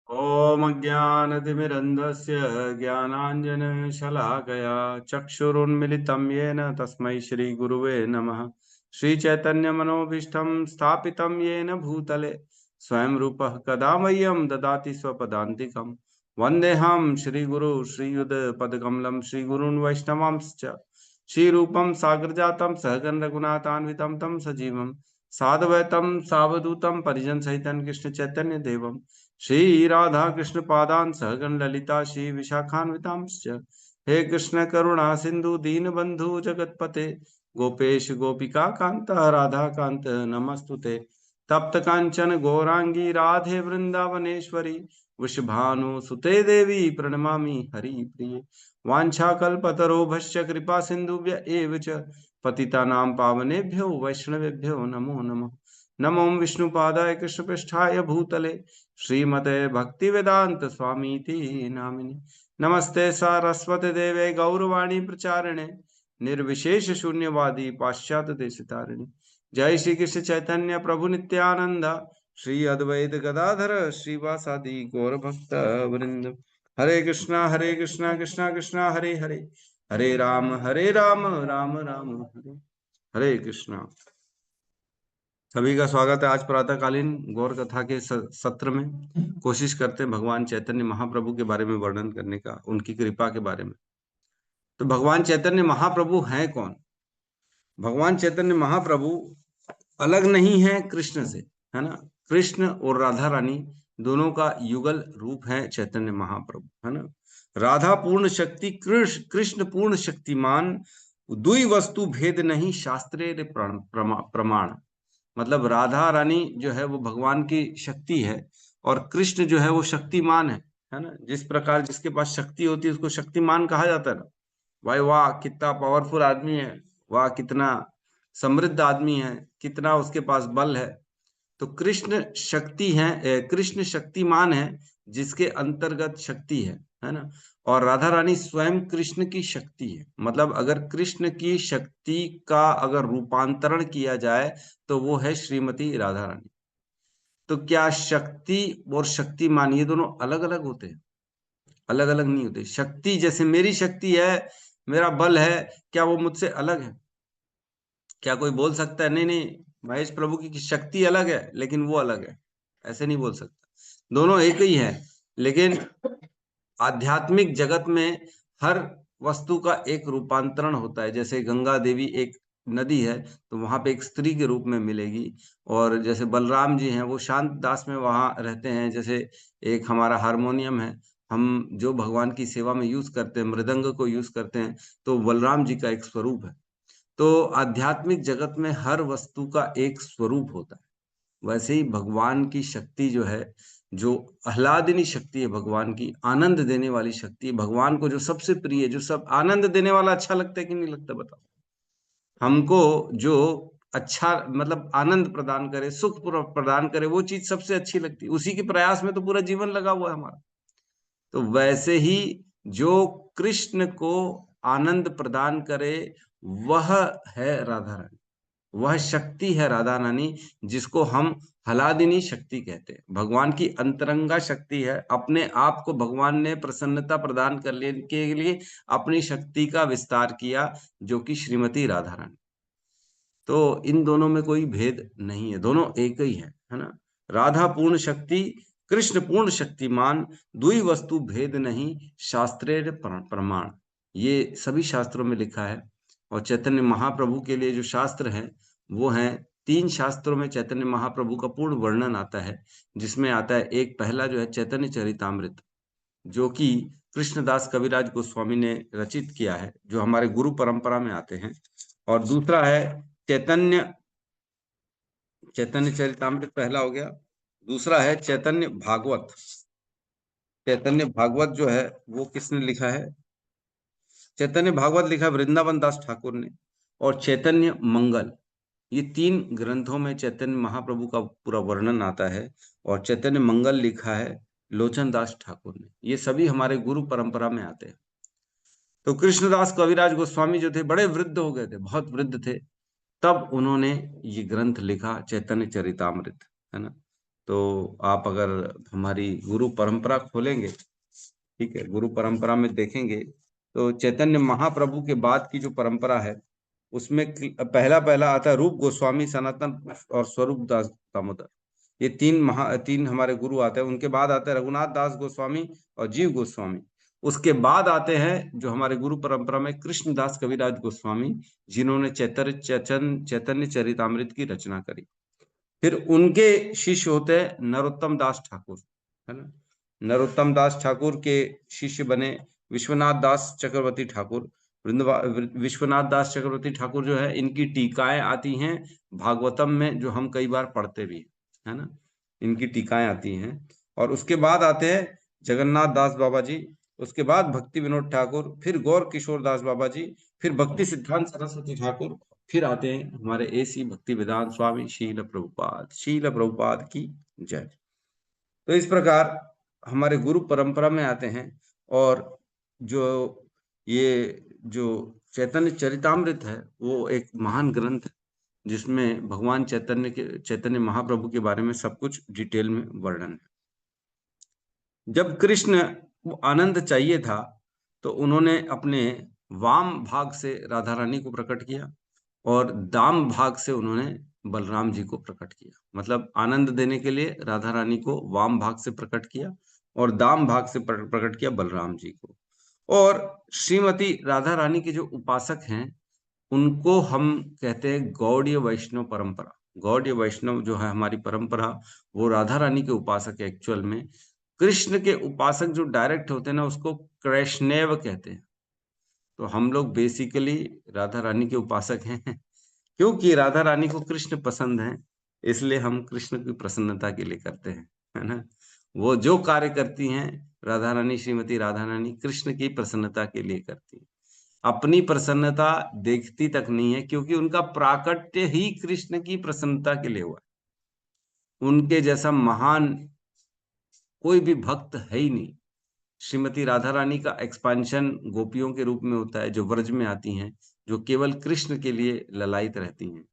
ॐ अज्ञानतिमिरन्धस्य ज्ञानाञ्जनशलाकया चक्षुरुन्मिलितं येन तस्मै श्रीगुरुवे नमः। श्रीचैतन्यमनोभीष्टं स्थापितं येन भूतले स्वयं रूपः कदा मह्यं ददाति स्वपदान्तिकं। वन्देऽहं श्रीगुरु श्रीयुतपदकमलं श्रीगुरून् वैष्णवांश्च श्रीरूपं साग्रजातं सहगण रघुनाथान्वितं तं सजीवं साद्वैतं सावधूतं परिजन सहितं कृष्ण चैतन्य देवम् श्री राधा कृष्ण पादान सहगण ललिता श्री विशाखान्वितांश्च हे कृष्ण करुणा सिंधु दीन बंधु जगतपते गोपेश गोपिका कांत राधा कांत नमस्तुते तप्त कांचन गौरांगी राधे वृंदावनेश्वरी वृषभानु सुते देवी प्रणमामि हरि प्रिय वाञ्छाकल्पतरोभश्च कृपा सिन्धुभ्य एव च पतितानां पावनेभ्यो वैष्णवेभ्यो नमो नमः। नमो विष्णुपादाय कृष्णपृष्ठाय भूतले श्रीमते भक्तिवेदांत स्वामीति नामिने नमस्ते सारस्वती देवे गौरवाणी प्रचारिणे निर्विशेष शून्यवादी पाश्चात्य देशतारिणे जय श्री कृष्ण चैतन्य प्रभु नित्यानंद श्री अद्वैत गदाधर श्रीवासादि गौर भक्त वृंद हरे कृष्णा कृष्णा कृष्णा हरे हरे हरे राम राम राम हरे हरे कृष्णा। सभी का स्वागत है आज प्रातःकालीन गौर कथा के सत्र में। कोशिश करते हैं भगवान चैतन्य महाप्रभु के बारे में वर्णन करने का, उनकी कृपा के बारे में। तो भगवान चैतन्य महाप्रभु हैं कौन? भगवान चैतन्य महाप्रभु अलग नहीं है कृष्ण से, है ना। कृष्ण और राधा रानी दोनों का युगल रूप है चैतन्य महाप्रभु, है ना। राधा पूर्ण शक्ति, कृष्ण पूर्ण शक्तिमान, दुई वस्तु भेद नहीं शास्त्रे प्रमाण। मतलब राधा रानी जो है वो भगवान की शक्ति है और कृष्ण जो है वो शक्तिमान है ना। जिस प्रकार जिसके पास शक्ति होती है उसको शक्तिमान कहा जाता है ना। भाई वाह कितना पावरफुल आदमी है, वाह कितना समृद्ध आदमी है, कितना उसके पास बल है। तो कृष्ण शक्ति है, कृष्ण शक्तिमान है जिसके अंतर्गत शक्ति है ना। और राधा रानी स्वयं कृष्ण की शक्ति है। मतलब अगर कृष्ण की शक्ति का अगर रूपांतरण किया जाए तो वो है श्रीमती राधा रानी। तो क्या शक्ति और शक्तिमान ये दोनों अलग अलग होते हैं? अलग अलग नहीं होते। शक्ति जैसे मेरी शक्ति है, मेरा बल है, क्या वो मुझसे अलग है? क्या कोई बोल सकता है नहीं नहीं महेश प्रभु की शक्ति अलग है लेकिन वो अलग है? ऐसे नहीं बोल सकता। दोनों एक ही है। लेकिन आध्यात्मिक जगत में हर वस्तु का एक रूपांतरण होता है। जैसे गंगा देवी एक नदी है तो वहां पे एक स्त्री के रूप में मिलेगी। और जैसे बलराम जी हैं वो शांत दास में वहां रहते हैं। जैसे एक हमारा हारमोनियम है, हम जो भगवान की सेवा में यूज करते हैं, मृदंग को यूज करते हैं, तो बलराम जी का एक स्वरूप है। तो आध्यात्मिक जगत में हर वस्तु का एक स्वरूप होता है। वैसे ही भगवान की शक्ति जो है, जो आह्लादिनी शक्ति है, भगवान की आनंद देने वाली शक्ति है, भगवान को जो सबसे प्रिय है, जो सब आनंद देने वाला अच्छा लगता है कि नहीं लगता बताओ? हमको जो अच्छा मतलब आनंद प्रदान करे, सुख प्रदान करे, वो चीज सबसे अच्छी लगती है। उसी के प्रयास में तो पूरा जीवन लगा हुआ है हमारा। तो वैसे ही जो कृष्ण को आनंद प्रदान करे वह है राधा रानी। वह शक्ति है राधा रानी, जिसको हम हलादिनी शक्ति कहते हैं। भगवान की अंतरंगा शक्ति है। अपने आप को भगवान ने प्रसन्नता प्रदान करने के लिए अपनी शक्ति का विस्तार किया, जो कि श्रीमती राधा रानी। तो इन दोनों में कोई भेद नहीं है, दोनों एक ही है ना। राधा पूर्ण शक्ति, कृष्ण पूर्ण शक्तिमान, दुई वस्तु भेद नहीं शास्त्रेर प्रमाण। ये सभी शास्त्रों में लिखा है। और चैतन्य महाप्रभु के लिए जो शास्त्र हैं वो हैं तीन शास्त्रों में चैतन्य महाप्रभु का पूर्ण वर्णन आता है। जिसमें आता है एक पहला जो है चैतन्य चरितामृत, जो कि कृष्णदास कविराज गोस्वामी ने रचित किया है, जो हमारे गुरु परंपरा में आते हैं। और दूसरा है चैतन्य चैतन्य चरितामृत, पहला हो गया। दूसरा है चैतन्य भागवत। चैतन्य भागवत जो है वो किसने लिखा है? चैतन्य भागवत लिखा वृंदावन दास ठाकुर ने। और चैतन्य मंगल, ये तीन ग्रंथों में चैतन्य महाप्रभु का पूरा वर्णन आता है। और चैतन्य मंगल लिखा है लोचन दास ठाकुर ने। ये सभी हमारे गुरु परंपरा में आते हैं। तो कृष्णदास कविराज गोस्वामी जो थे बड़े वृद्ध हो गए थे, बहुत वृद्ध थे, तब उन्होंने ये ग्रंथ लिखा चैतन्य चरितामृत, है ना। तो आप अगर हमारी गुरु परंपरा खोलेंगे, ठीक है, गुरु परंपरा में देखेंगे तो चैतन्य महाप्रभु के बाद की जो परंपरा है उसमें पहला पहला आता है रूप गोस्वामी, सनातन और स्वरूप दास दामोदर। ये तीन हमारे गुरु आते हैं। उनके बाद आते हैं रघुनाथ दास गोस्वामी और जीव गोस्वामी। उसके बाद आते हैं जो हमारे गुरु परंपरा में कृष्णदास कविराज गोस्वामी, जिन्होंने चैतन्य चरितामृत की रचना करी। फिर उनके शिष्य होते हैं नरोत्तम दास ठाकुर, है ना। नरोत्तम दास ठाकुर के शिष्य बने विश्वनाथ दास चक्रवर्ती ठाकुर। विश्वनाथ दास चक्रवर्ती ठाकुर जो है, इनकी टीकाएं आती हैं भागवतम में, जो हम कई बार पढ़ते भी है ना। इनकी टीकाएं आती हैं। और उसके बाद आते हैं जगन्नाथ दास बाबा जी, उसके बाद भक्ति विनोद ठाकुर, फिर गौर किशोर दास बाबा जी, फिर भक्ति सिद्धांत सरस्वती ठाकुर, फिर आते हैं हमारे एसी भक्ति वेदांत स्वामी शील प्रभुपाद की जय। तो इस प्रकार हमारे गुरु परंपरा में आते हैं। और जो ये जो चैतन्य चरितामृत है वो एक महान ग्रंथ है, जिसमें भगवान चैतन्य महाप्रभु के बारे में सब कुछ डिटेल में वर्णन है। जब कृष्ण को आनंद चाहिए था तो उन्होंने अपने वाम भाग से राधा रानी को प्रकट किया और दाम भाग से उन्होंने बलराम जी को प्रकट किया। मतलब आनंद देने के लिए राधा रानी को वाम भाग से प्रकट किया और दाम भाग से प्रकट किया बलराम जी को। और श्रीमती राधा रानी के जो उपासक हैं उनको हम कहते हैं गौड़ीय वैष्णव परंपरा। गौड़ीय वैष्णव जो है हमारी परंपरा, वो राधा रानी के उपासक है एक्चुअल में। कृष्ण के उपासक जो डायरेक्ट होते हैं ना, उसको कृष्णैव कहते हैं। तो हम लोग बेसिकली राधा रानी के उपासक हैं क्योंकि राधा रानी को कृष्ण पसंद है, इसलिए हम कृष्ण की प्रसन्नता के लिए करते हैं, है ना। वो जो कार्य करती हैं राधा रानी, श्रीमती राधा रानी कृष्ण की प्रसन्नता के लिए करती है। अपनी प्रसन्नता देखती तक नहीं है, क्योंकि उनका प्राकट्य ही कृष्ण की प्रसन्नता के लिए हुआ है। उनके जैसा महान कोई भी भक्त है ही नहीं। श्रीमती राधा रानी का एक्सपांशन गोपियों के रूप में होता है, जो व्रज में आती हैं, जो केवल कृष्ण के लिए ललायित रहती हैं।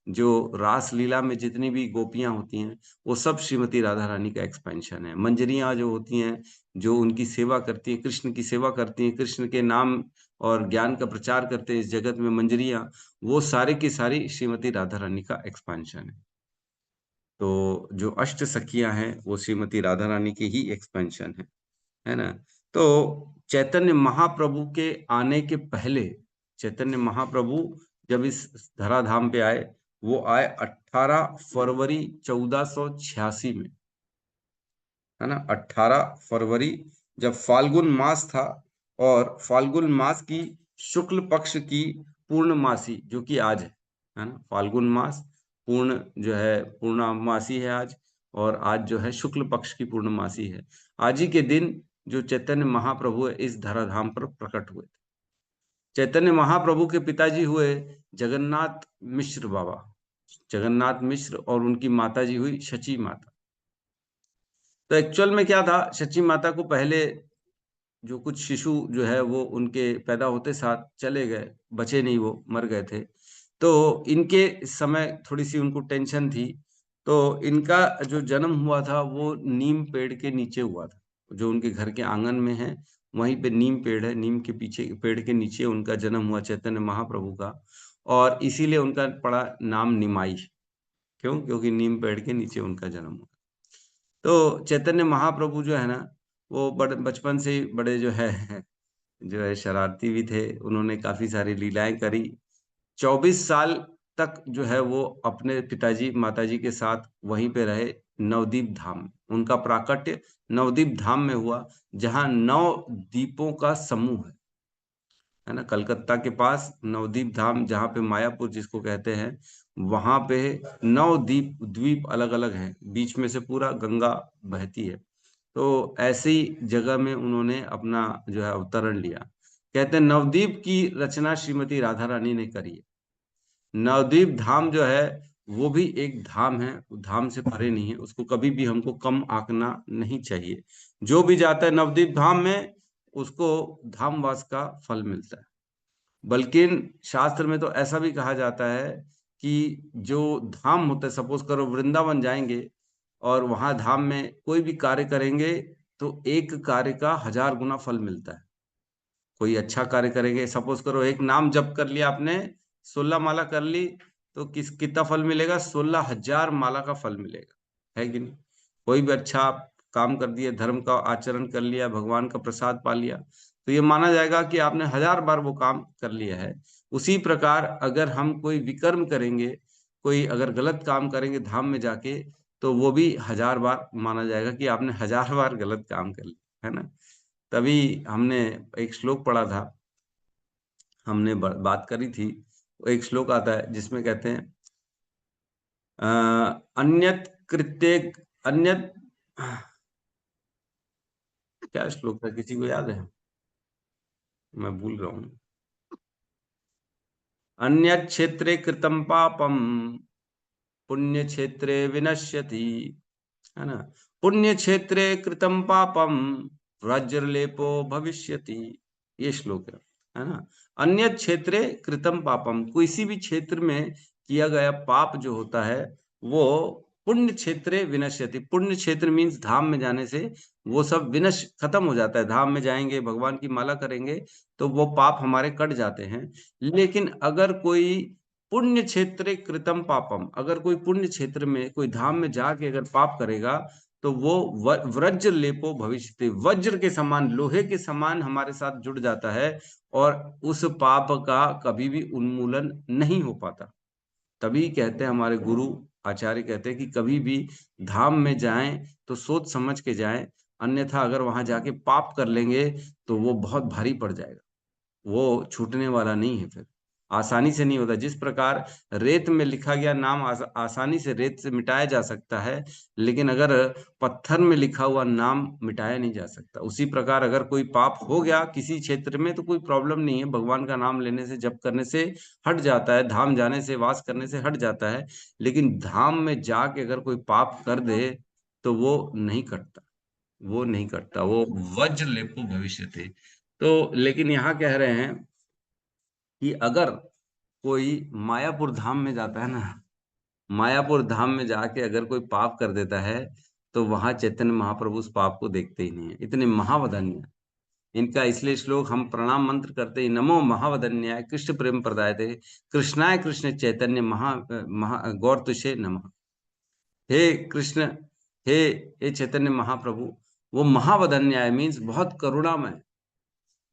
जो रास लीला में जितनी भी गोपियां होती हैं वो सब श्रीमती राधा रानी का एक्सपेंशन है। मंजरियां जो होती हैं, जो उनकी सेवा करती हैं, कृष्ण की सेवा करती हैं, कृष्ण के नाम और ज्ञान का प्रचार करते हैं इस जगत में, मंजरियां, वो सारे की सारी श्रीमती राधा रानी का एक्सपेंशन है। तो जो अष्ट सखियां हैं वो श्रीमती राधा रानी की ही एक्सपेंशन है ना। तो चैतन्य महाप्रभु के आने के पहले, चैतन्य महाप्रभु जब इस धराधाम पे आए, वो आए 18 फरवरी 1486 में, है ना। 18 फरवरी, जब फाल्गुन मास था, और फाल्गुन मास की शुक्ल पक्ष की पूर्णमासी जो कि आज है ना। फाल्गुन मास पूर्ण जो है पूर्णमासी है आज, और आज जो है शुक्ल पक्ष की पूर्णमासी है। आज ही के दिन जो चैतन्य महाप्रभु है इस धराधाम पर प्रकट हुए थे। चैतन्य महाप्रभु के पिताजी हुए जगन्नाथ मिश्र बाबा, जगन्नाथ मिश्र, और उनकी माता जी हुई शची माता। तो एक्चुअल में क्या था, शची माता को पहले जो कुछ शिशु जो है वो उनके पैदा होते साथ चले गए, बचे नहीं, वो मर गए थे। तो इनके समय थोड़ी सी उनको टेंशन थी। तो इनका जो जन्म हुआ था वो नीम पेड़ के नीचे हुआ था, जो उनके घर के आंगन में है, वहीं पे नीम पेड़ है, नीम के पीछे पेड़ के नीचे उनका जन्म हुआ चैतन्य महाप्रभु का। और इसीलिए उनका पड़ा नाम निमाई। क्यों? क्योंकि नीम पेड़ के नीचे उनका जन्म हुआ। तो चैतन्य महाप्रभु जो है ना, वो बड़े बचपन से ही बड़े जो है शरारती भी थे। उन्होंने काफी सारी लीलाएं करी। 24 साल तक जो है वो अपने पिताजी माताजी के साथ वहीं पे रहे, नवदीप धाम में। उनका प्राकट्य नवदीप धाम में हुआ, जहां 9 दीपों का समूह है ना। कलकत्ता के पास नवदीप धाम, जहाँ पे मायापुर जिसको कहते हैं, वहां पे 9 द्वीप अलग अलग हैं, बीच में से पूरा गंगा बहती है। तो ऐसी जगह में उन्होंने अपना जो है अवतरण लिया। कहते हैं नवदीप की रचना श्रीमती राधा रानी ने करी है। नवदीप धाम जो है वो भी एक धाम है, धाम से परे नहीं है, उसको कभी भी हमको कम आंकना नहीं चाहिए। जो भी जाता है नवदीप धाम में, उसको धामवास का फल मिलता है। बल्कि शास्त्र में तो ऐसा भी कहा जाता है कि जो धाम होता है, सपोज करो वृंदावन जाएंगे, और वहां धाम में कोई भी कार्य करेंगे तो एक कार्य का 1000 गुना फल मिलता है। कोई अच्छा कार्य करेंगे, सपोज करो एक नाम जप कर लिया आपने, 16 माला कर ली, तो कितना फल मिलेगा? 16,000 माला का फल मिलेगा, है कि नहीं? कोई भी अच्छा आप काम कर दिए, धर्म का आचरण कर लिया, भगवान का प्रसाद पा लिया, तो ये माना जाएगा कि आपने 1000 बार वो काम कर लिया है। उसी प्रकार अगर हम कोई विकर्म करेंगे, कोई अगर गलत काम करेंगे धाम में जाके, तो वो भी 1000 बार माना जाएगा कि आपने 1000 बार गलत काम कर लिया, है ना? तभी हमने एक श्लोक पढ़ा था, हमने बात करी थी। एक श्लोक आता है जिसमें कहते हैं अन्यत कृत्य, अन्यत, क्या श्लोक था, किसी को याद है? मैं भूल रहा हूँ। अन्यत क्षेत्रे कृतम पापम पुण्य क्षेत्रे विनश्यति, है ना? पुण्य क्षेत्रे कृतम पापम वज्रलेपो भविष्यति, ये श्लोक है ना? अन्य क्षेत्रे कृतम पापम, किसी भी क्षेत्र में किया गया पाप जो होता है वो पुण्य क्षेत्रे विनश्यति, पुण्य क्षेत्र मीन्स धाम में जाने से वो सब विनश खत्म हो जाता है। धाम में जाएंगे, भगवान की माला करेंगे तो वो पाप हमारे कट जाते हैं। लेकिन अगर कोई पुण्य क्षेत्र कृतम पापम, अगर कोई पुण्य क्षेत्र में, कोई धाम में जाके अगर पाप करेगा तो वो वज्र लेपो भविष्य, वज्र के समान, लोहे के समान हमारे साथ जुड़ जाता है और उस पाप का कभी भी उन्मूलन नहीं हो पाता। तभी कहते हैं हमारे गुरु आचार्य कहते हैं कि कभी भी धाम में जाएं तो सोच समझ के जाएं, अन्यथा अगर वहां जाके पाप कर लेंगे तो वो बहुत भारी पड़ जाएगा, वो छूटने वाला नहीं है, फिर आसानी से नहीं होता। जिस प्रकार रेत में लिखा गया नाम आसानी से रेत से मिटाया जा सकता है, लेकिन अगर पत्थर में लिखा हुआ नाम मिटाया नहीं जा सकता। उसी प्रकार अगर कोई पाप हो गया किसी क्षेत्र में तो कोई प्रॉब्लम नहीं है, भगवान का नाम लेने से, जप करने से हट जाता है, धाम जाने से, वास करने से हट जाता है। लेकिन धाम में जाके अगर कोई पाप कर दे तो वो नहीं कटता, वो नहीं कटता, वो वज्र लेपो भविष्य थे। तो लेकिन यहाँ कह रहे हैं कि अगर कोई मायापुर धाम में जाता है ना, मायापुर धाम में जाके अगर कोई पाप कर देता है तो वहां चैतन्य महाप्रभु उस पाप को देखते ही नहीं है, इतने महावदन्य इनका। इसलिए श्लोक हम प्रणाम मंत्र करते ही, नमो महावदन्याय कृष्ण प्रेम प्रदाय थे, कृष्णाय कृष्ण चैतन्य गौर तुषे नमः। हे कृष्ण, हे हे चैतन्य महाप्रभु, वो महावदन्याय मीन्स बहुत करुणामय,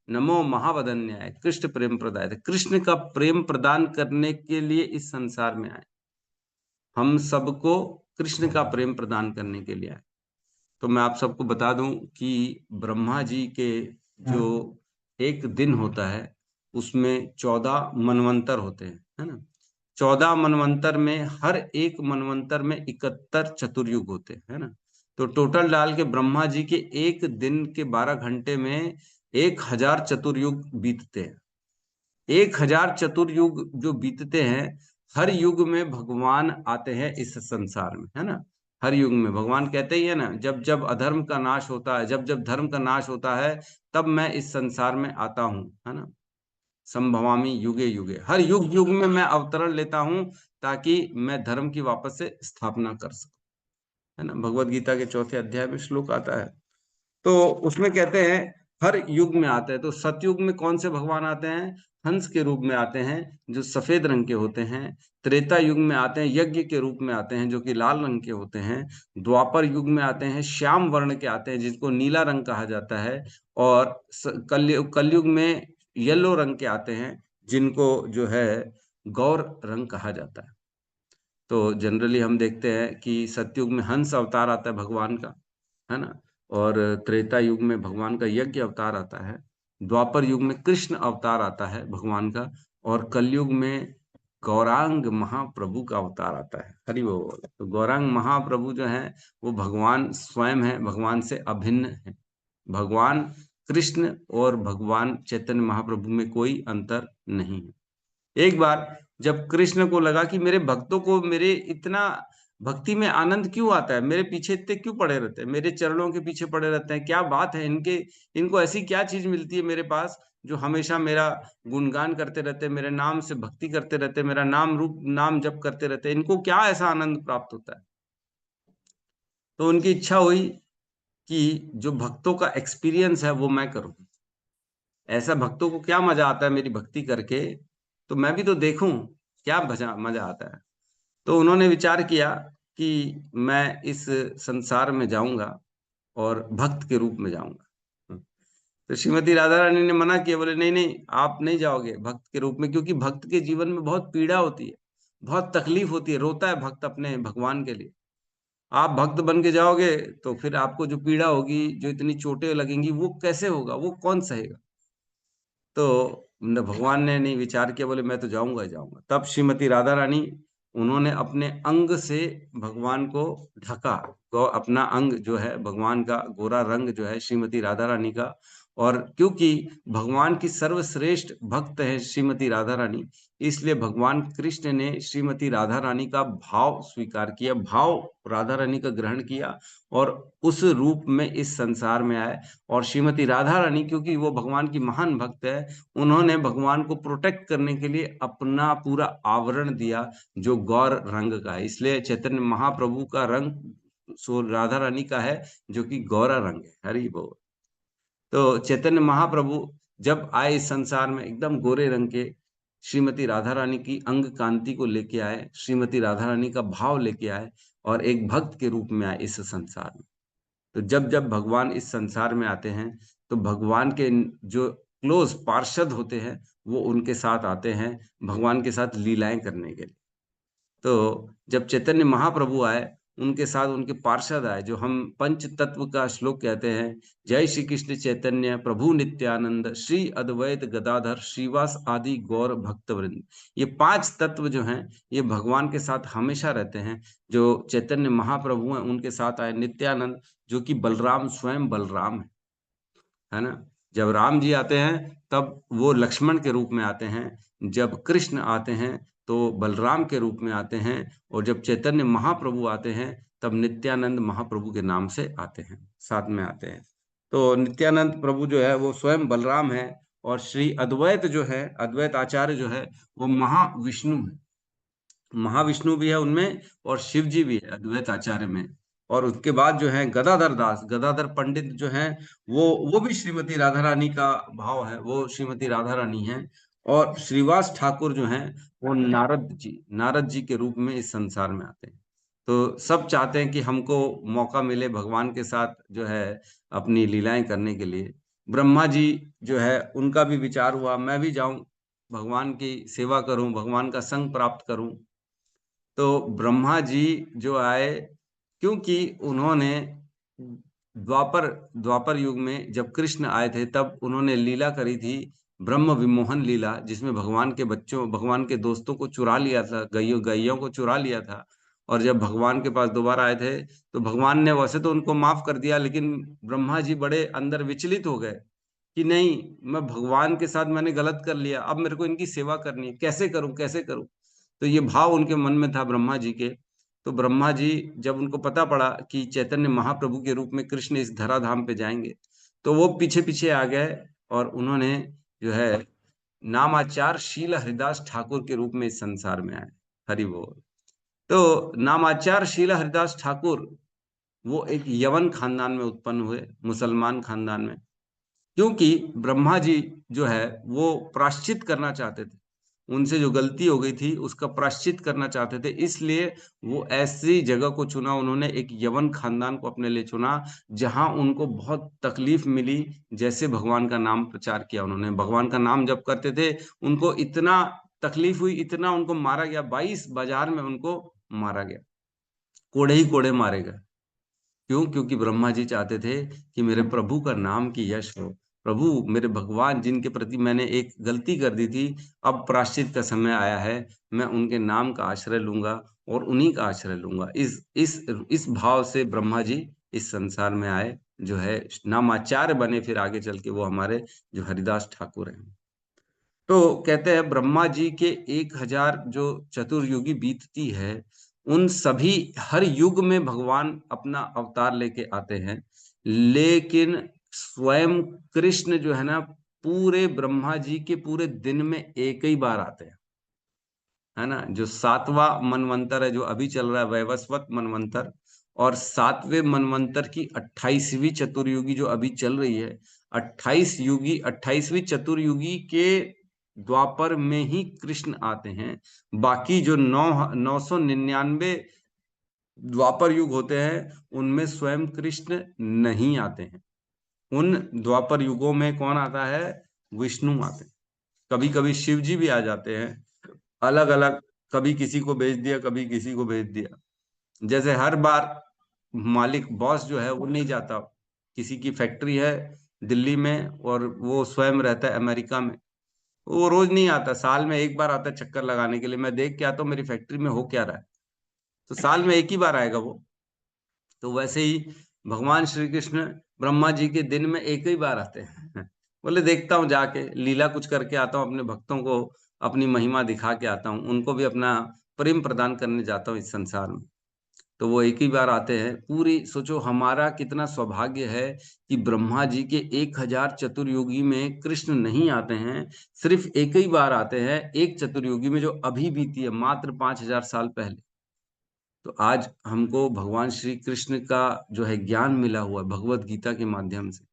नमो महावदन्याय कृष्ण प्रेम प्रदाय थे, कृष्ण का प्रेम प्रदान करने के लिए इस संसार में आए, हम सबको कृष्ण का प्रेम प्रदान करने के लिए आए। तो मैं आप सबको बता दूं कि ब्रह्मा जी के जो एक दिन होता है उसमें 14 मनवंतर होते हैं, है ना? 14 मनवंतर में हर एक मनवंतर में 71 चतुर्युग होते हैं, है ना? तो टोटल डाल के ब्रह्मा जी के एक दिन के 12 घंटे में 1000 चतुर्युग बीतते हैं। 1000 चतुर्युग जो बीतते हैं, हर युग में भगवान आते हैं इस संसार में, है ना? हर युग में भगवान कहते ही है ना, जब जब अधर्म का नाश होता है, जब जब धर्म का नाश होता है, तब मैं इस संसार में आता हूँ, है ना? संभवामी युगे युगे, हर युग युग में मैं अवतरण लेता हूँ ताकि मैं धर्म की वापस से स्थापना कर सकूं, है ना? भगवत गीता के 4थे अध्याय में श्लोक आता है। तो उसमें कहते हैं हर युग में आते हैं। तो सतयुग में कौन से भगवान आते हैं? हंस के रूप में आते हैं जो सफेद रंग के होते हैं। त्रेता युग में आते हैं यज्ञ के रूप में आते हैं जो कि लाल रंग के होते हैं। द्वापर युग में आते हैं श्याम वर्ण के आते हैं जिसको नीला रंग कहा जाता है। और कलयुग में येलो रंग के आते हैं जिनको जो है गौर रंग कहा जाता है। तो जनरली हम देखते हैं कि सतयुग में हंस अवतार आता है भगवान का, है ना? और त्रेता युग में भगवान का यज्ञ अवतार आता है। द्वापर युग में कृष्ण अवतार आता है भगवान का। और कलयुग में गौरांग महाप्रभु का अवतार आता है। हरि बोल। तो गौरांग महाप्रभु जो है वो भगवान स्वयं है, भगवान से अभिन्न है। भगवान कृष्ण और भगवान चैतन्य महाप्रभु में कोई अंतर नहीं है। एक बार जब कृष्ण को लगा कि मेरे भक्तों को मेरे इतना भक्ति में आनंद क्यों आता है, मेरे पीछे इतने क्यों पड़े रहते हैं, मेरे चरणों के पीछे पड़े रहते हैं, क्या बात है इनके, इनको ऐसी क्या चीज मिलती है मेरे पास जो हमेशा मेरा गुणगान करते रहते हैं, मेरे नाम से भक्ति करते रहते हैं, मेरा नाम रूप नाम जप करते रहते हैं, इनको क्या ऐसा आनंद प्राप्त होता है? तो उनकी इच्छा हुई कि जो भक्तों का एक्सपीरियंस है वो मैं करूं। ऐसा भक्तों को क्या मजा आता है मेरी भक्ति करके, तो मैं भी तो देखूं क्या मजा मजा आता है। तो उन्होंने विचार किया कि मैं इस संसार में जाऊंगा और भक्त के रूप में जाऊंगा। तो श्रीमती राधा रानी ने मना किया, बोले नहीं नहीं, आप नहीं जाओगे भक्त के रूप में, क्योंकि भक्त के जीवन में बहुत पीड़ा होती है, बहुत तकलीफ होती है, रोता है भक्त अपने भगवान के लिए। आप भक्त बन के जाओगे तो फिर आपको जो पीड़ा होगी, जो इतनी चोटें लगेंगी, वो कैसे होगा, वो कौन सहेगा। तो भगवान ने नहीं विचार किया, बोले मैं तो जाऊंगा ही जाऊंगा। तब श्रीमती राधा रानी, उन्होंने अपने अंग से भगवान को ढका। तो अपना अंग जो है भगवान का, गोरा रंग जो है श्रीमती राधा रानी का। और क्योंकि भगवान की सर्वश्रेष्ठ भक्त है श्रीमती राधा रानी, इसलिए भगवान कृष्ण ने श्रीमती राधा रानी का भाव स्वीकार किया, भाव राधा रानी का ग्रहण किया, और उस रूप में इस संसार में आए। और श्रीमती राधा रानी, क्योंकि वो भगवान की महान भक्त है, उन्होंने भगवान को प्रोटेक्ट करने के लिए अपना पूरा आवरण दिया, जो गौर रंग का है। इसलिए चैतन्य महाप्रभु का रंग सो राधा रानी का है, जो कि गौरा रंग है। हरि बोल। तो चैतन्य महाप्रभु जब आए इस संसार में, एकदम गोरे रंग के, श्रीमती राधा रानी की अंग कांति को लेके आए, श्रीमती राधा रानी का भाव लेके आए, और एक भक्त के रूप में आए इस संसार में। तो जब जब भगवान इस संसार में आते हैं, तो भगवान के जो क्लोज पार्षद होते हैं, वो उनके साथ आते हैं भगवान के साथ लीलाएं करने के लिए। तो जब चैतन्य महाप्रभु आए, उनके साथ उनके पार्षद आए, जो हम पंच तत्व का श्लोक कहते हैं, जय श्री कृष्ण चैतन्य प्रभु नित्यानंद श्री अद्वैत गदाधर श्रीवास आदि गौर भक्त वृंद। ये पांच तत्व जो हैं, ये भगवान के साथ हमेशा रहते हैं। जो चैतन्य महाप्रभु हैं, उनके साथ आए नित्यानंद, जो कि बलराम, स्वयं बलराम है ना। जब राम जी आते हैं तब वो लक्ष्मण के रूप में आते हैं, जब कृष्ण आते हैं तो बलराम के रूप में आते हैं, और जब चैतन्य महाप्रभु आते हैं तब नित्यानंद महाप्रभु के नाम से आते हैं, साथ में आते हैं। तो नित्यानंद प्रभु जो है वो स्वयं बलराम है, और श्री अद्वैत जो है, अद्वैत आचार्य जो है, वो महाविष्णु है। महाविष्णु भी है उनमें, और शिव जी भी है अद्वैत आचार्य में। और उसके बाद जो है गदाधर दास, गदाधर पंडित जो है, वो भी श्रीमती राधा रानी का भाव है, वो श्रीमती राधा रानी है। और श्रीवास ठाकुर जो है, वो नारद जी, नारद जी के रूप में इस संसार में आते हैं। तो सब चाहते हैं कि हमको मौका मिले भगवान के साथ जो है अपनी लीलाएं करने के लिए। ब्रह्मा जी जो है, उनका भी विचार हुआ मैं भी जाऊं, भगवान की सेवा करूं, भगवान का संग प्राप्त करूं। तो ब्रह्मा जी जो आए, क्योंकि उन्होंने द्वापर द्वापर युग में जब कृष्ण आए थे, तब उन्होंने लीला करी थी, ब्रह्म विमोहन लीला, जिसमें भगवान के बच्चों, भगवान के दोस्तों को चुरा लिया था, गैयों गैयों को चुरा लिया था। और जब भगवान के पास दोबारा आए थे, तो भगवान ने वैसे तो उनको माफ कर दिया, लेकिन ब्रह्मा जी बड़े अंदर विचलित हो गए कि नहीं, मैं भगवान के साथ मैंने गलत कर लिया, अब मेरे को इनकी सेवा करनी है, कैसे करूं कैसे करूं। तो ये भाव उनके मन में था ब्रह्मा जी के। तो ब्रह्मा जी, जब उनको पता पड़ा कि चैतन्य महाप्रभु के रूप में कृष्ण इस धराधाम पे जाएंगे, तो वो पीछे पीछे आ गए, और उन्होंने जो है नामाचार शील हरिदास ठाकुर के रूप में इस संसार में आए। हरि बोल। तो नामाचार शील हरिदास ठाकुर, वो एक यवन खानदान में उत्पन्न हुए, मुसलमान खानदान में। क्योंकि ब्रह्मा जी जो है वो प्रायश्चित करना चाहते थे, उनसे जो गलती हो गई थी उसका प्रायश्चित करना चाहते थे, इसलिए वो ऐसी जगह को चुना, उन्होंने एक यवन खानदान को अपने लिए चुना, जहां उनको बहुत तकलीफ मिली। जैसे भगवान का नाम प्रचार किया उन्होंने, भगवान का नाम जब करते थे, उनको इतना तकलीफ हुई, इतना उनको मारा गया, 22 बाजार में उनको मारा गया, कोड़े ही कोड़े मारे गए। क्यों? क्योंकि ब्रह्मा जी चाहते थे कि मेरे प्रभु का नाम की यश हो, प्रभु मेरे भगवान जिनके प्रति मैंने एक गलती कर दी थी, अब प्रायश्चित का समय आया है, मैं उनके नाम का आश्रय लूंगा और उन्हीं का आश्रय लूंगा। इस भाव से ब्रह्मा जी इस संसार में आए, जो है नामाचार्य बने, फिर आगे चल के वो हमारे जो हरिदास ठाकुर हैं। तो कहते हैं ब्रह्मा जी के 1000 जो चतुर्युगी बीतती है, उन सभी, हर युग में भगवान अपना अवतार लेके आते हैं, लेकिन स्वयं कृष्ण जो है ना, पूरे ब्रह्मा जी के पूरे दिन में एक ही बार आते हैं, है ना। जो 7वां मनवंतर है, जो अभी चल रहा है, वैवस्वत मनवंतर, और 7वें मनवंतर की 28वीं चतुर्युगी जो अभी चल रही है, 28वीं चतुर्युगी के द्वापर में ही कृष्ण आते हैं। बाकी जो 999 द्वापर युग होते हैं उनमें स्वयं कृष्ण नहीं आते हैं। उन द्वापर युगों में कौन आता है? विष्णु आते हैं। कभी कभी शिव जी भी आ जाते हैं, अलग अलग, कभी किसी को भेज दिया, कभी किसी को भेज दिया। जैसे हर बार मालिक बॉस जो है वो नहीं जाता। किसी की फैक्ट्री है दिल्ली में और वो स्वयं रहता है अमेरिका में, वो रोज नहीं आता, साल में एक बार आता है चक्कर लगाने के लिए, मैं देख के आता हूँ मेरी फैक्ट्री में हो क्या रहा है। तो साल में एक ही बार आएगा वो। तो वैसे ही भगवान श्री कृष्ण ब्रह्मा जी के दिन में एक ही बार आते हैं। बोले देखता हूँ जाके लीला कुछ करके आता हूँ, अपने भक्तों को अपनी महिमा दिखा के आता हूँ, उनको भी अपना प्रेम प्रदान करने जाता हूँ इस संसार में। तो वो एक ही बार आते हैं। पूरी सोचो हमारा कितना सौभाग्य है कि ब्रह्मा जी के 1000 चतुर्युगी में कृष्ण नहीं आते हैं, सिर्फ एक ही बार आते हैं, एक चतुर्युगी में जो अभी बीती है मात्र 5000 साल पहले। तो आज हमको भगवान श्री कृष्ण का जो है ज्ञान मिला हुआ है भगवत गीता के माध्यम से।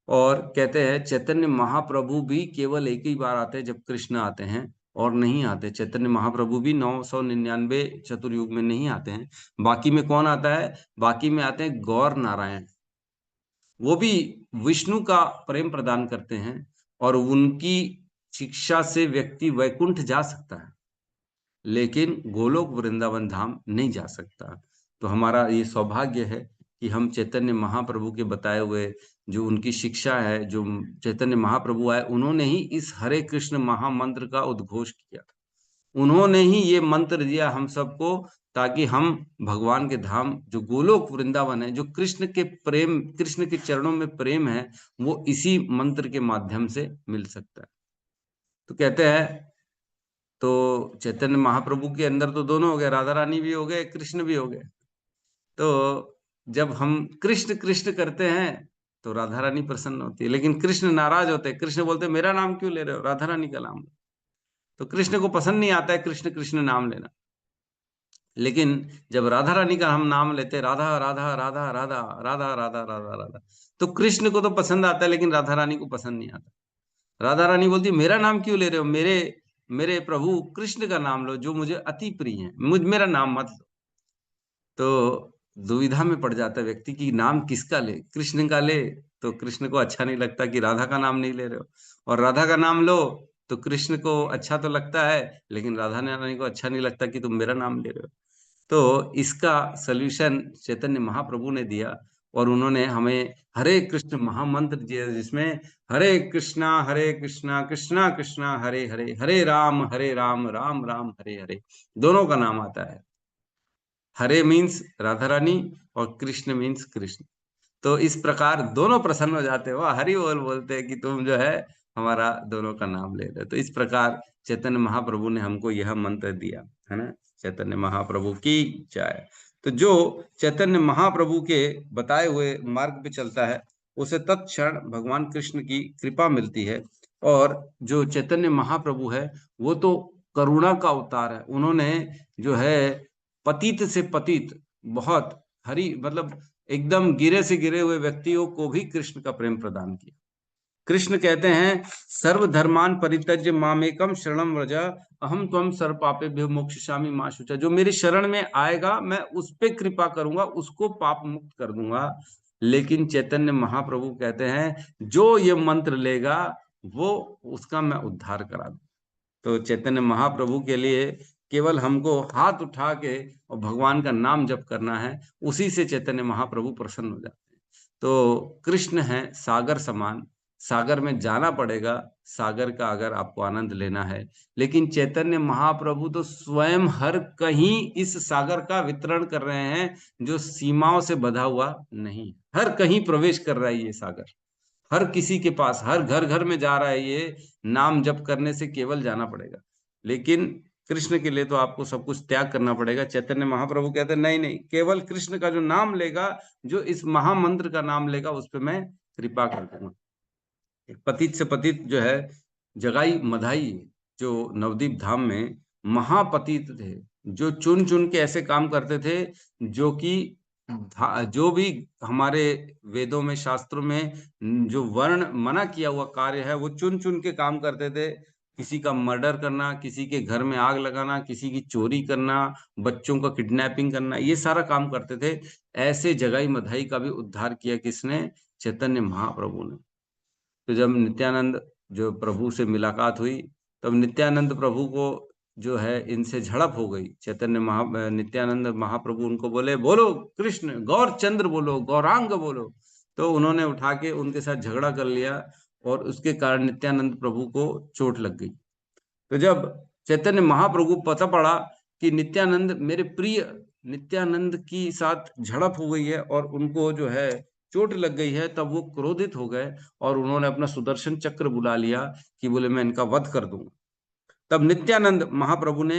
और कहते हैं चैतन्य महाप्रभु भी केवल एक ही बार आते हैं जब कृष्ण आते हैं, और नहीं आते। चैतन्य महाप्रभु भी 999 चतुर्युग में नहीं आते हैं। बाकी में कौन आता है? बाकी में आते हैं गौर नारायण। वो भी विष्णु का प्रेम प्रदान करते हैं और उनकी शिक्षा से व्यक्ति वैकुंठ जा सकता है, लेकिन गोलोक वृंदावन धाम नहीं जा सकता। तो हमारा ये सौभाग्य है कि हम चैतन्य महाप्रभु के बताए हुए जो उनकी शिक्षा है, जो चैतन्य महाप्रभु आए उन्होंने ही इस हरे कृष्ण महामंत्र का उद्घोष किया। उन्होंने ही ये मंत्र दिया हम सबको, ताकि हम भगवान के धाम जो गोलोक वृंदावन है, जो कृष्ण के प्रेम, कृष्ण के चरणों में प्रेम है, वो इसी मंत्र के माध्यम से मिल सकता है। तो कहते हैं, तो चैतन्य महाप्रभु के अंदर तो दोनों हो गए, राधा रानी भी हो गए, कृष्ण भी हो गए। तो जब हम कृष्ण कृष्ण करते हैं तो राधा रानी प्रसन्न होती है, लेकिन कृष्ण नाराज होते हैं। कृष्ण बोलते हैं मेरा नाम क्यों ले रहे हो, राधा रानी का नाम लो। तो कृष्ण को पसंद नहीं आता है कृष्ण कृष्ण नाम लेना। लेकिन जब राधा रानी का हम नाम लेते, राधा राधा राधा राधा राधा राधा राधा राधा, तो कृष्ण को तो पसंद आता है लेकिन राधा रानी को पसंद नहीं आता। राधा रानी बोलती मेरा नाम क्यों ले रहे हो, मेरे मेरे प्रभु कृष्ण का नाम लो जो मुझे अति प्रिय है, मेरा नाम मत लो। तो दुविधा में पड़ जाता है व्यक्ति की नाम किसका ले, कृष्ण का ले तो कृष्ण को अच्छा नहीं लगता कि राधा का नाम नहीं ले रहे हो, और राधा का नाम लो तो कृष्ण को अच्छा तो लगता है लेकिन राधा रानी को अच्छा नहीं लगता कि तुम मेरा नाम ले रहे हो। तो इसका सल्यूशन चैतन्य महाप्रभु ने दिया, और उन्होंने हमें हरे कृष्ण महामंत्र दिया, जिसमें हरे कृष्णा कृष्णा कृष्णा हरे हरे, हरे राम राम राम हरे हरे, दोनों का नाम आता है। हरे मीन्स राधा रानी और कृष्ण मीन्स कृष्ण। तो इस प्रकार दोनों प्रसन्न हो जाते हैं, वह हरि बोल बोलते हैं कि तुम जो है हमारा दोनों का नाम ले रहे हो। तो इस प्रकार चैतन्य महाप्रभु ने हमको यह मंत्र दिया है ना। चैतन्य महाप्रभु की जय। तो जो चैतन्य महाप्रभु के बताए हुए मार्ग पे चलता है उसे तत्क्षण भगवान कृष्ण की कृपा मिलती है। और जो चैतन्य महाप्रभु है वो तो करुणा का अवतार है। उन्होंने जो है पतित से पतित, बहुत हरि मतलब एकदम गिरे से गिरे हुए व्यक्तियों को भी कृष्ण का प्रेम प्रदान किया। कृष्ण कहते हैं सर्वधर्मान परित्यज्य मामेकम शरणम व्रज अहम त्वम सर्व पापेभ्यो मोक्षयिष्यामि मा शुचा। जो मेरी शरण में आएगा मैं उस पे कृपा करूंगा, उसको पाप मुक्त कर दूंगा। लेकिन चैतन्य महाप्रभु कहते हैं जो ये मंत्र लेगा वो उसका मैं उद्धार करा दूं। तो चैतन्य महाप्रभु के लिए केवल हमको हाथ उठा के और भगवान का नाम जप करना है, उसी से चैतन्य महाप्रभु प्रसन्न हो जाते हैं। तो कृष्ण है सागर समान, सागर में जाना पड़ेगा, सागर का अगर आपको आनंद लेना है। लेकिन चैतन्य महाप्रभु तो स्वयं हर कहीं इस सागर का वितरण कर रहे हैं, जो सीमाओं से बंधा हुआ नहीं, हर कहीं प्रवेश कर रहा है ये सागर। हर किसी के पास, हर घर घर में जा रहा है ये, नाम जप करने से केवल जाना पड़ेगा। लेकिन कृष्ण के लिए तो आपको सब कुछ त्याग करना पड़ेगा। चैतन्य महाप्रभु कहते हैं नहीं नहीं, केवल कृष्ण का जो नाम लेगा, जो इस महामंत्र का नाम लेगा, उस पर मैं कृपा कर दूंगा। पतित से पतित जो है जगाई मधाई, जो नवदीप धाम में महापतित थे, जो चुन चुन के ऐसे काम करते थे जो कि जो भी हमारे वेदों में, शास्त्रों में जो वर्ण मना किया हुआ कार्य है, वो चुन चुन के काम करते थे। किसी का मर्डर करना, किसी के घर में आग लगाना, किसी की चोरी करना, बच्चों का किडनैपिंग करना, ये सारा काम करते थे। ऐसे जगाई मधाई का भी उद्धार किया किसने? चैतन्य महाप्रभु ने। तो जब नित्यानंद जो प्रभु से मुलाकात हुई, तब नित्यानंद प्रभु को जो है इनसे झड़प हो गई। नित्यानंद महाप्रभु उनको बोले, बोलो कृष्ण गौर चंद्र बोलो, गौरांग बोलो। तो उन्होंने उठा के उनके साथ झगड़ा कर लिया, और उसके कारण नित्यानंद प्रभु को चोट लग गई। तो जब चैतन्य महाप्रभु को पता पड़ा कि नित्यानंद मेरे प्रिय नित्यानंद की साथ झड़प हो गई है और उनको जो है चोट लग गई है, तब वो क्रोधित हो गए और उन्होंने अपना सुदर्शन चक्र बुला लिया कि बोले मैं इनका वध कर दूंगा। तब नित्यानंद महाप्रभु ने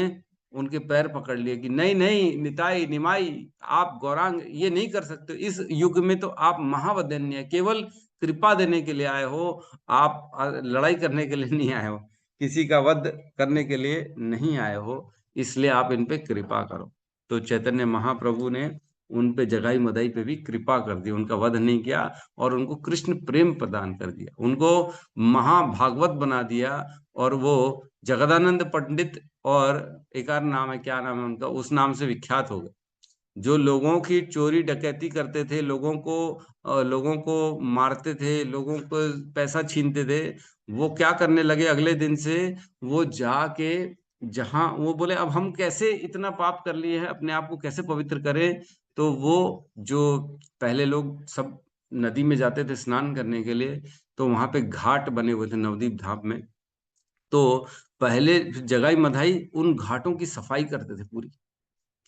उनके पैर पकड़ लिए कि नहीं नहीं निताई निमाई, आप गौरांग ये नहीं कर सकते। इस युग में तो आप महावदन्य, केवल कृपा देने के लिए आए हो, आप लड़ाई करने के लिए नहीं आए हो, किसी का वध करने के लिए नहीं आए हो, इसलिए आप इन पे कृपा करो। तो चैतन्य महाप्रभु ने उन पे जगाई मदाई पे भी कृपा कर दी, उनका वध नहीं किया और उनको कृष्ण प्रेम प्रदान कर दिया, उनको महाभागवत बना दिया। और वो जगदानंद पंडित और एक और नाम है, क्या नाम है उनका, उस नाम से विख्यात हो गए। जो लोगों की चोरी डकैती करते थे, लोगों को मारते थे, लोगों को पैसा छीनते थे, वो क्या करने लगे अगले दिन से? वो जाके जहां वो बोले अब हम कैसे इतना पाप कर लिए हैं, अपने आप को कैसे पवित्र करें? तो वो जो पहले लोग सब नदी में जाते थे स्नान करने के लिए, तो वहां पे घाट बने हुए थे नवदीप धाम में। तो पहले जगाई मधाई उन घाटों की सफाई करते थे पूरी,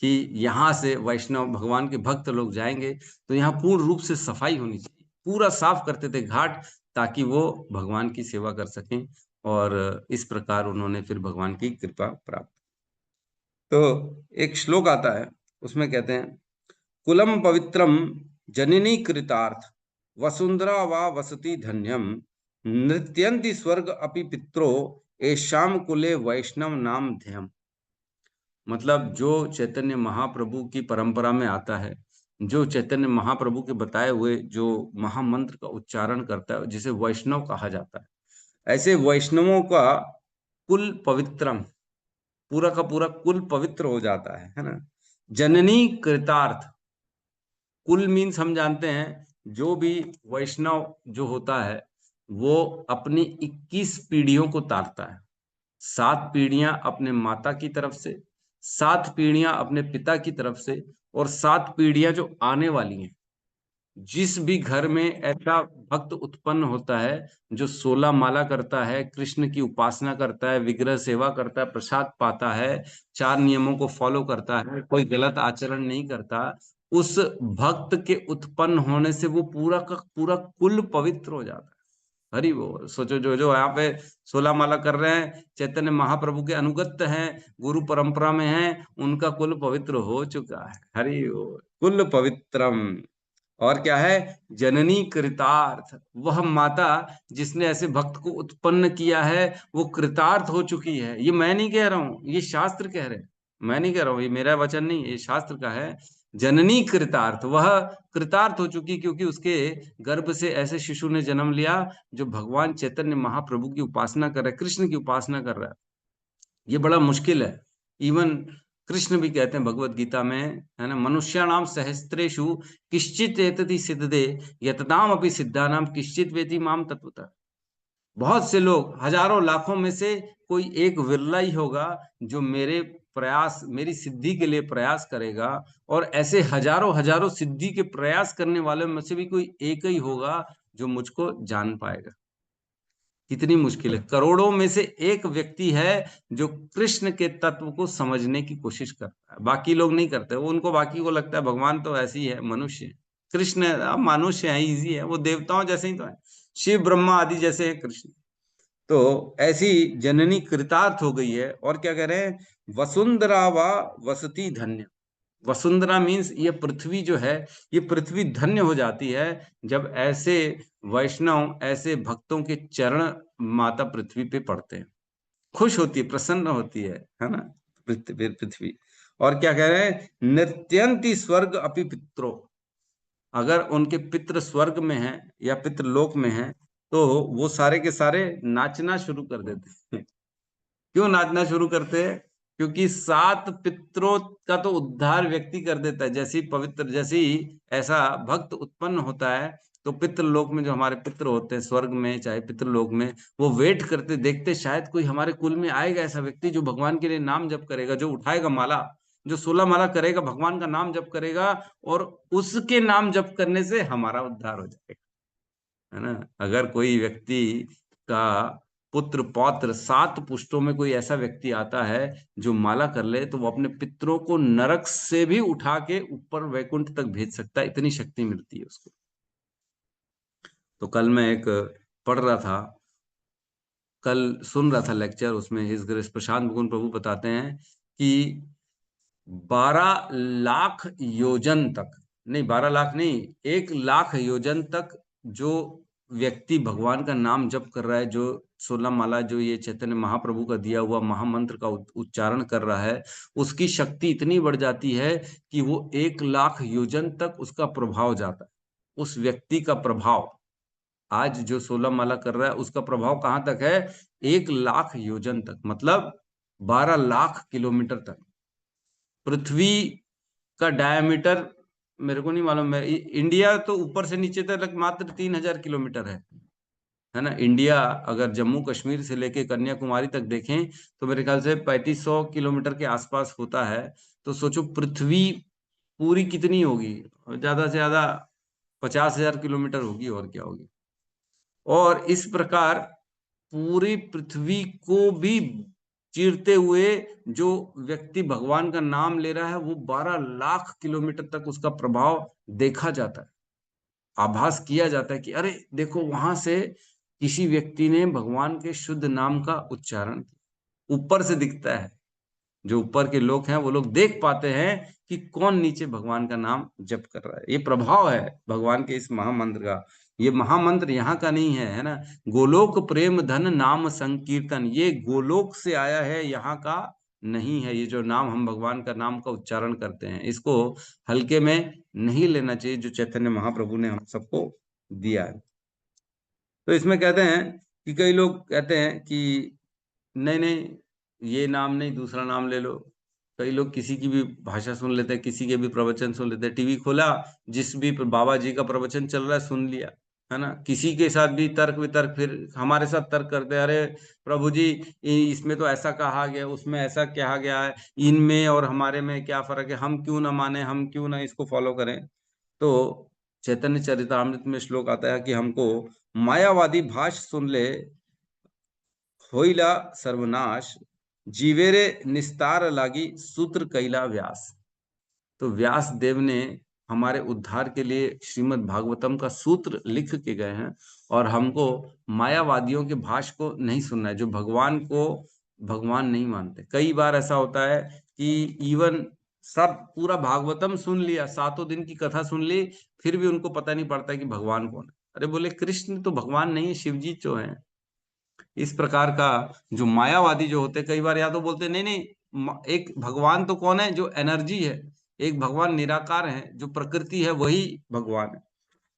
कि यहाँ से वैष्णव भगवान के भक्त लोग जाएंगे तो यहाँ पूर्ण रूप से सफाई होनी चाहिए, पूरा साफ करते थे घाट, ताकि वो भगवान की सेवा कर सकें। और इस प्रकार उन्होंने फिर भगवान की कृपा प्राप्त। तो एक श्लोक आता है, उसमें कहते हैं, कुलम पवित्रम जननी कृतार्थ, वसुंधरा वा वसति धन्यम, नृत्यंति स्वर्ग अपि पित्रो, एशाम कुले वैष्णव नाम ध्यम। मतलब जो चैतन्य महाप्रभु की परंपरा में आता है, जो चैतन्य महाप्रभु के बताए हुए जो महामंत्र का उच्चारण करता है, जिसे वैष्णव कहा जाता है, ऐसे वैष्णवों का कुल पवित्रम, पूरा का पूरा कुल पवित्र हो जाता है ना। जननी कृतार्थ, कुल मीन्स हम जानते हैं, जो भी वैष्णव जो होता है वो अपनी 21 पीढ़ियों को तारता है। 7 पीढ़ियां अपने माता की तरफ से, 7 पीढ़ियां अपने पिता की तरफ से, और 7 पीढ़ियां जो आने वाली हैं। जिस भी घर में ऐसा भक्त उत्पन्न होता है जो 16 माला करता है, कृष्ण की उपासना करता है, विग्रह सेवा करता है, प्रसाद पाता है, 4 नियमों को फॉलो करता है, कोई गलत आचरण नहीं करता, उस भक्त के उत्पन्न होने से वो पूरा का पूरा कुल पवित्र हो जाता है। हरि वो सोचो, जो जो यहाँ पे 16 माला कर रहे हैं, चैतन्य महाप्रभु के अनुगत हैं, गुरु परंपरा में हैं, उनका कुल पवित्र हो चुका है। हरि वो कुल पवित्रम। और क्या है? जननी कृतार्थ, वह माता जिसने ऐसे भक्त को उत्पन्न किया है, वो कृतार्थ हो चुकी है। ये मैं नहीं कह रहा हूं, ये शास्त्र कह रहे हैं, मैं नहीं कह रहा हूं, ये मेरा वचन नहीं, ये शास्त्र का है। जननी कृतार्थ, वह कृतार्थ हो चुकी, क्योंकि उसके गर्भ से ऐसे शिशु ने जन्म लिया जो भगवान चैतन्य महाप्रभु की उपासना कर रहा है, कृष्ण की उपासना कर रहा है। ये बड़ा मुश्किल है। इवन कृष्ण भी कहते हैं भगवत गीता में, है ना, मनुष्याणाम सहस्त्रेषु किश्चित एतति सिद्धे, यतताम अपि सिद्धानाम किश्चित वेति माम तत्वतः। बहुत से लोग, हजारों लाखों में से कोई एक विरला ही होगा जो मेरे प्रयास, मेरी सिद्धि के लिए प्रयास करेगा, और ऐसे हजारों हजारों सिद्धि के प्रयास करने वालों में से भी कोई एक ही होगा जो मुझको जान पाएगा। कितनी मुश्किल है। करोड़ों में से एक व्यक्ति है जो कृष्ण के तत्व को समझने की कोशिश करता है, बाकी लोग नहीं करते। वो उनको, बाकी को लगता है भगवान तो ऐसे ही है, मनुष्य है। कृष्ण मनुष्य है, इजी है, वो देवताओं जैसे ही तो है, शिव ब्रह्मा आदि जैसे है कृष्ण। तो ऐसी जननी कृतार्थ हो गई है। और क्या कह रहे हैं? वसुंधरा व वसति धन्य। वसुंधरा मीन्स ये पृथ्वी जो है, ये पृथ्वी धन्य हो जाती है जब ऐसे वैष्णव, ऐसे भक्तों के चरण माता पृथ्वी पे पड़ते हैं, खुश होती है, प्रसन्न होती है ना, पृथ्वी। और क्या कह रहे हैं? नृत्यंती स्वर्ग अपि पित्रो, अगर उनके पितृ स्वर्ग में हैं या पितृलोक में हैं, तो वो सारे के सारे नाचना शुरू कर देते हैं। क्यों नाचना शुरू करते हैं? क्योंकि 7 पितरों का तो उद्धार व्यक्ति कर देता है। जैसी पवित्र, जैसी ऐसा भक्त उत्पन्न होता है, तो पितृलोक में जो हमारे पितृ होते हैं, स्वर्ग में चाहे पितृलोक में, वो वेट करते, देखते शायद कोई हमारे कुल में आएगा ऐसा व्यक्ति जो भगवान के लिए नाम जप करेगा, जो उठाएगा माला, जो 16 माला करेगा, भगवान का नाम जप करेगा, और उसके नाम जप करने से हमारा उद्धार हो जाएगा, है ना। अगर कोई व्यक्ति का पुत्र पौत्र 7 पुश्तों में कोई ऐसा व्यक्ति आता है जो माला कर ले, तो वो अपने पितरों को नरक से भी उठा के ऊपर वैकुंठ तक भेज सकता है, इतनी शक्ति मिलती है उसको। तो कल मैं एक पढ़ रहा था, कल सुन रहा था लेक्चर, उसमें हिज ग्रेस प्रशांत मुकुंद प्रभु बताते हैं कि 12 लाख योजन तक, नहीं 12 लाख नहीं, 1 लाख योजन तक जो व्यक्ति भगवान का नाम जप कर रहा है, जो 16 माला, जो ये चैतन्य महाप्रभु का दिया हुआ महामंत्र का उच्चारण कर रहा है, उसकी शक्ति इतनी बढ़ जाती है कि वो 1 लाख योजन तक उसका प्रभाव जाता है। उस व्यक्ति का प्रभाव, आज जो 16 माला कर रहा है, उसका प्रभाव कहाँ तक है? 1 लाख योजन तक, मतलब 12 लाख किलोमीटर तक। पृथ्वी का डायमीटर मेरे को नहीं मालूम है, इंडिया तो ऊपर से नीचे तक मात्र 3,000 किलोमीटर है ना। इंडिया अगर जम्मू कश्मीर से लेके कन्याकुमारी तक देखें, तो मेरे ख्याल से 3500 किलोमीटर के आसपास होता है। तो सोचो पृथ्वी पूरी कितनी होगी, ज्यादा से ज्यादा 50,000 किलोमीटर होगी, और क्या होगी। और इस प्रकार पूरी पृथ्वी को भी चीरते हुए जो व्यक्ति भगवान का नाम ले रहा है, वो 12 लाख किलोमीटर तक उसका प्रभाव देखा जाता है, आभास किया जाता है कि अरे देखो, वहां से किसी व्यक्ति ने भगवान के शुद्ध नाम का उच्चारण किया। ऊपर से दिखता है, जो ऊपर के लोग हैं वो लोग देख पाते हैं कि कौन नीचे भगवान का नाम जप कर रहा है। ये प्रभाव है भगवान के इस महामंत्र का। ये महामंत्र यहाँ का नहीं है ना। गोलोक प्रेम धन नाम संकीर्तन, ये गोलोक से आया है, यहाँ का नहीं है। ये जो नाम, हम भगवान का नाम का उच्चारण करते हैं, इसको हल्के में नहीं लेना चाहिए, जो चैतन्य महाप्रभु ने हम सबको दिया है। तो इसमें कहते हैं कि कई लोग कहते हैं कि नहीं नहीं, ये नाम नहीं, दूसरा नाम ले लो। कई लोग किसी की भी भाषा सुन लेते हैं, किसी के भी प्रवचन सुन लेते हैं, टीवी खोला, जिस भी बाबा जी का प्रवचन चल रहा है सुन लिया, है ना। किसी के साथ भी तर्क वितर्क, फिर हमारे साथ तर्क करते हैं, अरे प्रभु जी, इसमें तो ऐसा कहा गया, उसमें ऐसा कहा गया है, इनमें और हमारे में क्या फर्क है, हम क्यों ना माने, हम क्यों ना इसको फॉलो करें। तो चैतन्य चरितामृत में श्लोक आता है कि हमको मायावादी भाष सुन ले, होइला सर्वनाश, जीवेरे निस्तार लागी सूत्र कैला व्यास। तो व्यास देव ने हमारे उद्धार के लिए श्रीमद् भागवतम का सूत्र लिख के गए हैं, और हमको मायावादियों के भाष को नहीं सुनना है, जो भगवान को भगवान नहीं मानते। कई बार ऐसा होता है कि इवन सब पूरा भागवतम सुन लिया, 7 दिन की कथा सुन ली, फिर भी उनको पता नहीं पड़ता कि भगवान कौन है। अरे बोले, कृष्ण तो भगवान नहीं है, शिव जी जो है। इस प्रकार का जो मायावादी जो होते, कई बार या तो बोलते नहीं नहीं, एक भगवान तो कौन है, जो एनर्जी है, एक भगवान निराकार है, जो प्रकृति है वही भगवान है।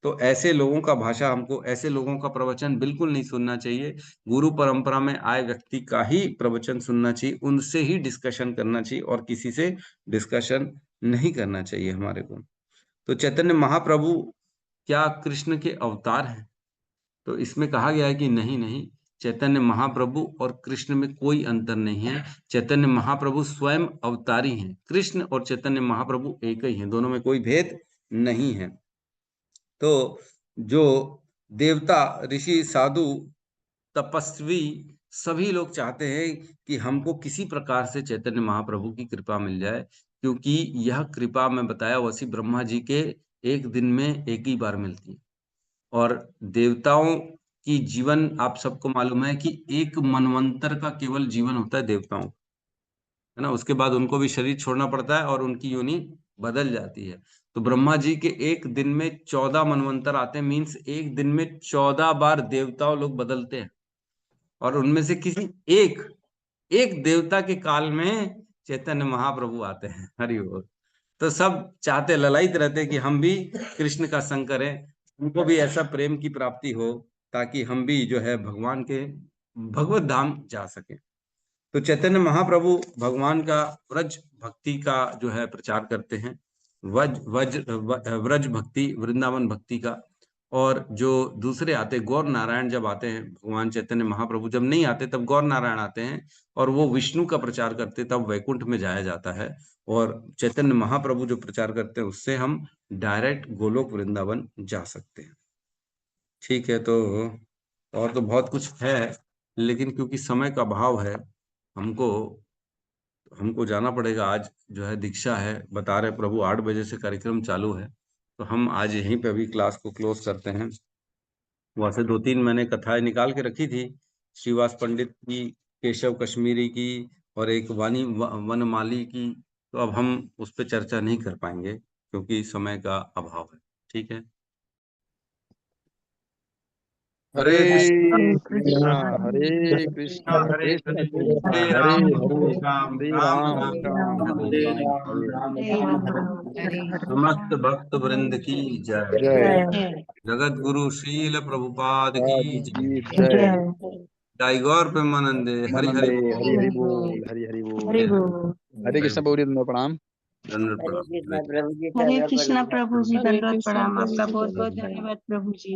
तो ऐसे लोगों का भाषा, हमको ऐसे लोगों का प्रवचन बिल्कुल नहीं सुनना चाहिए। गुरु परंपरा में आए व्यक्ति का ही प्रवचन सुनना चाहिए, उनसे ही डिस्कशन करना चाहिए, और किसी से डिस्कशन नहीं करना चाहिए हमारे को। तो चैतन्य महाप्रभु क्या कृष्ण के अवतार हैं? तो इसमें कहा गया है कि नहीं नहीं, चैतन्य महाप्रभु और कृष्ण में कोई अंतर नहीं है। चैतन्य महाप्रभु स्वयं अवतारी हैं, कृष्ण और चैतन्य महाप्रभु एक ही हैं, दोनों में कोई भेद नहीं है। तो जो देवता, ऋषि, साधु, तपस्वी, सभी लोग चाहते हैं कि हमको किसी प्रकार से चैतन्य महाप्रभु की कृपा मिल जाए, क्योंकि यह कृपा मैं बताया वसी ब्रह्मा जी के एक दिन में एक ही बार मिलती है। और देवताओं की जीवन आप सबको मालूम है कि एक मनवंतर का केवल जीवन होता है देवताओं, है ना। उसके बाद उनको भी शरीर छोड़ना पड़ता है और उनकी योनि बदल जाती है। तो ब्रह्मा जी के एक दिन में 14 मनवंतर आते हैं, मीन्स एक दिन में 14 बार देवताओं लोग बदलते हैं, और उनमें से किसी एक एक देवता के काल में चैतन्य महाप्रभु आते हैं। हरि बोल। तो सब चाहते, ललायित रहते कि हम भी कृष्ण का संग करें, उनको भी ऐसा प्रेम की प्राप्ति हो, ताकि हम भी जो है भगवान के भगवत धाम जा सके। तो चैतन्य महाप्रभु भगवान का व्रज भक्ति का जो है प्रचार करते हैं, व्रज भक्ति, वृंदावन भक्ति का। और जो दूसरे आते, गौर नारायण जब आते हैं, भगवान चैतन्य महाप्रभु जब नहीं आते तब गौर नारायण आते हैं और वो विष्णु का प्रचार करते, तब वैकुंठ में जाया जाता है। और चैतन्य महाप्रभु जो प्रचार करते हैं उससे हम डायरेक्ट गोलोक वृंदावन जा सकते हैं। ठीक है, तो और तो बहुत कुछ है, लेकिन क्योंकि समय का अभाव है, हमको जाना पड़ेगा। आज जो है दीक्षा है, बता रहे प्रभु 8 बजे से कार्यक्रम चालू है, तो हम आज यहीं पे अभी क्लास को क्लोज करते हैं। वहां से 2-3 मैंने कथाएं निकाल के रखी थी, श्रीवास पंडित की, केशव कश्मीरी की, और एक वनमाली की। तो अब हम उस पर चर्चा नहीं कर पाएंगे क्योंकि समय का अभाव है। ठीक है, हरे कृष्णा कृष्णा हरे कृष्णा कृष्ण कृष्ण हरे हरे राम हरे राम हरे राम राम राम राम हरे राम राम। हरे समस्त भक्त वृंद की जय। जय जगत गुरु श्रील प्रभुपाद की पाद जय। की जय जय गौर प्रेमानंदे, हरि हरि मनंदे बोल। हरि हरि बोल हरि हरि बोल हरे कृष्ण गौरी प्रणाम। दंडवत हरे प्रणाम। कृष्णा प्रभु जी, हरे कृष्णा प्रभु जी, हरे दंडवत कृष्णा प्रणाम, प्रभु आपका जी, बहुत बहुत दंडवत प्रणाम। धन्यवाद प्रभु जी।